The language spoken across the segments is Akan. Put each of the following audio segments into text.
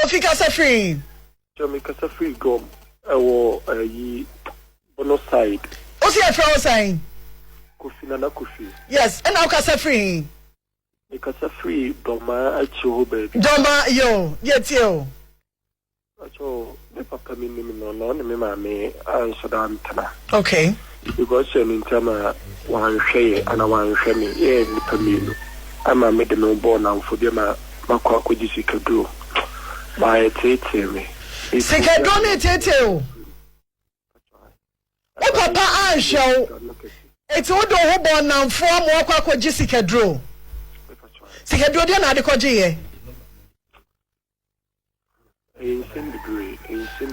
Kofi kasa free. Jomi kasa free gom. Ewo yi bono side. What's your friend saying? Kofi na Kofi. Yes, and now kasa free. Kasa free doma acho baby. Doma yo, yet yo. Acho me papa mi no me mama answer dan tana. Okay. Because in terma wan hwe ana wan hwe me e ni pamino. Ama me de no born am for dem makwa akodi sikaduro. Ba tete me. Sikaduro ni tete o. O papa anshow. Eti wo do ho born am for am wakwa akodi sikaduro. Sikaduro dia na de koje ye.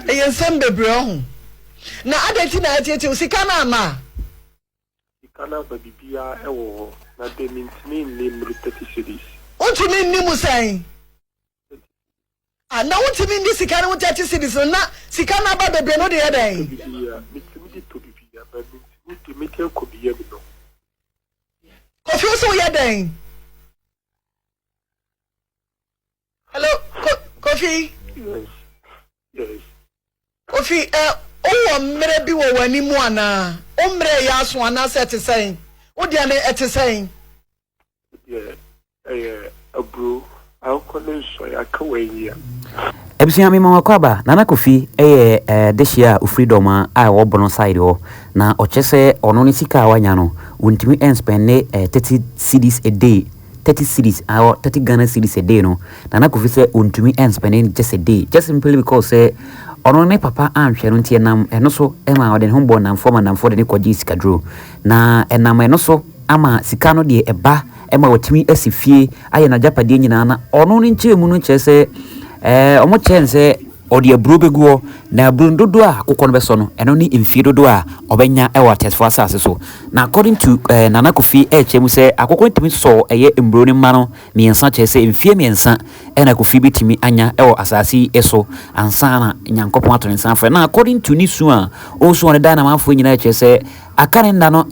Ensem bebre ho. Na adeti na tete o sika na ama. Sika na babibia ewo na de mintini ni 30 cities. Ontumi ni musan. Na ontumi ni sika na 30 cities na sika na ba bebre no de hedan. Mitimi di to bibia ba mitimi te ko biye mi no. Kofi so hedan. Hello, Kofi. Yes. Kofi, o mre bi wo wani mu ana. O mre ya so ana set saying. O dia na saying. Yeah. Bro, I'll call you so I can wait here. Ebusia mi mama kwaba Nana Kofi this year freedom a wo bono side ho na ochese ono ni sika wanya no wontimi spend 30 cedis a day 30 cedis or 30 Ghana cedis a day no Nana Kofi say wontimi spend just a day just simply because say ono ne papa anhwe no ntie nam eno so ema ode ho bon nam forma nam for de kwaji sika dro na enam eno so ama sika no de eba ema watimi asifie aye na Ghpage nyina na ono ni nche mu no chese omo chense odi aburo beguo na aburo dodo a akokɔ no beso no eno ni mfie dodo a obenya e water for asase so na according to Nana Kofi chemu se akokɔ ntimi so eye mburo ni ma no miensa chese mfie miensa na Kofi bitimi anya e wo asase eso ansa na nyankopon ato nsa fa na according to ni su a osu on da na manfo nyina chese akane nda no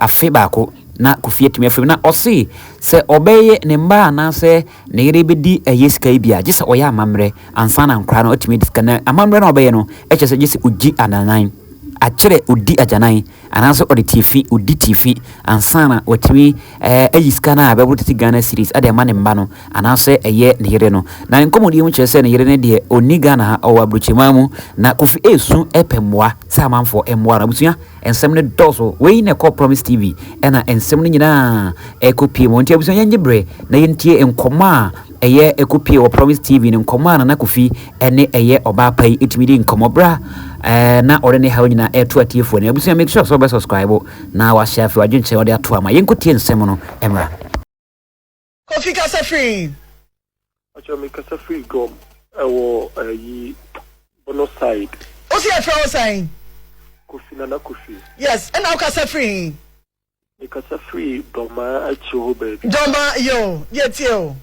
afe baako na Kofi etimi afem na osi se obeye ne mba na se ne yere bedi yesika bia gese oya amamre ansa na nkra na otimi diska na amamre na obeye no echese gese ugi ananan akire udi ajanan ananso odi tifi udi tifi ansa na otimi yesika na abebutiti Ghana series ade ma ne mba no ananso eye ne yere no na nkomodi mu chese ne yere ne de ONEGHANA o abruchimamu na Kofi esu epemwa sa manfo emwa na busuya ensem ne doso we ne call promise TV ena ensem ne nyina ekopie mo ntia busuya nyebre na yentie enkoma eye ekopie wo promise TV ne nkoma na Kofi ene eye oba pai etimidi nkomobra na ore ne hawo nyina eto atiefo ne busuya make sure so be subscribe na wa share fi wadwinche ode ato ama yenkotie ensem no emra Kofi kasa free. Acho me kasa free gom ewo yi bono side. What's your friend saying? Kofi na Kofi. Yes, and now kasa free. Kasa free doma acho baby. Doma yo, yet yo.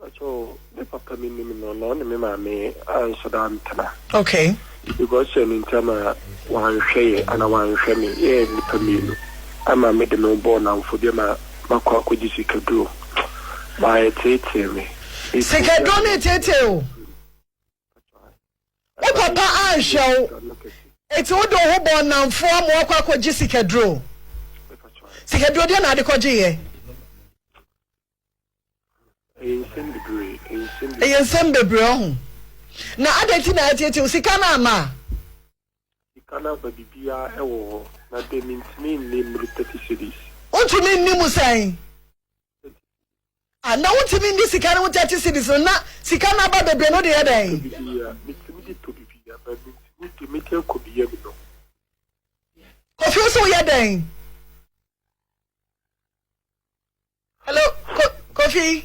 Acho me papa mi no me mama answer dan tana. Okay. Because in terma wan hwe ana wan hwe me e ni pamino. Ama me de no born am for dem makwa akodi sikaduro. Ba tete me. Sikaduro ni tete o. O papa anshow. Eti wo do ho born nam for am wakwa akodi sikaduro. Sikaduro dia na de koje ye. Ensem bebre ho. Na adeti na tete o sika na ama. Sika na babibia ewo na de mintini ni 30 cities. Ontumi ni musan. Na ontumi ni sika na 30 cities na sika na ba bebre no de hedan. Mitimi di to bibia ba mitimi te ko biye mi no. Kofi so hedan. Hello, Kofi.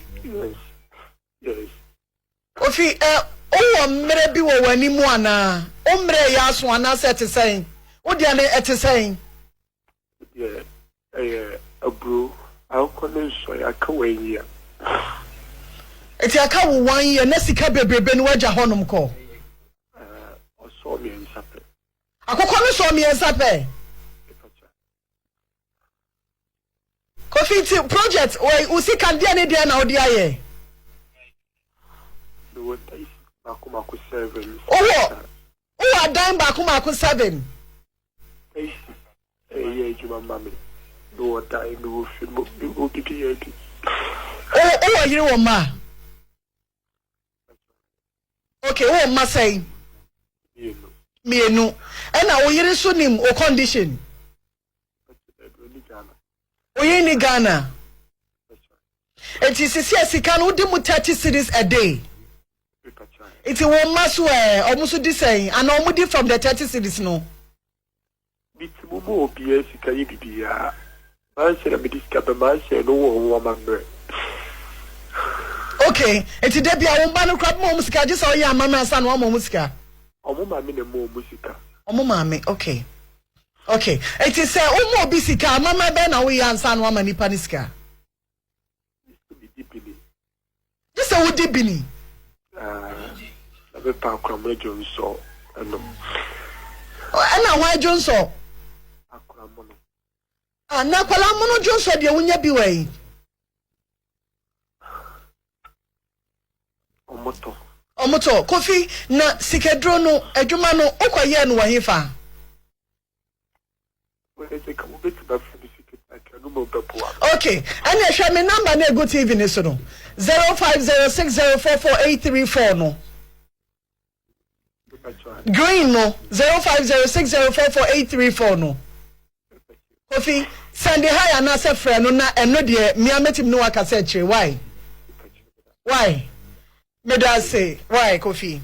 Yes. Kofi o mre bi wo wani mu ana. O mre ya so ana set saying. O dia na saying. Yeah. Bro, I'll call you so I can wait here. Eti aka wo 1 year na sika bebrebe no waja honum ko. O so mi ensape. Akokọ no so mi ensape. Kofi ti project we usika dia ne dia na odi aye. Baku 7. Oh, dime baku 7. Yeah, Mammy. No, die, no, Oh, you ma. Okay, oh, ma say. Me no. And now we are soon him or condition. We in Ghana. It is a can do 30 cities a day. It's a woman swear almost the same and almost from the 30 cities no. Bitimumo PS Kayibia. I said a bit no woman. Okay, it's a debut woman crab musica just all your mamma son one musica. Omuma mean more musica. Omumami, okay. Okay. It is a umo bisika, Mama Ben, we answer one mani paniska. This is a woody binny. A pound crumble Jones saw. And now why Jones saw? And now Palamono Jones saw the Unya be way. Omoto, coffee, na sikedrono, ejumano, okwayenu wahifa. Okay, and I shall me number na good evening so no 0506044834 no green no 0506044834 no Kofi send the high and answer friend no na eno de me ametim no aka say why me da say why Kofi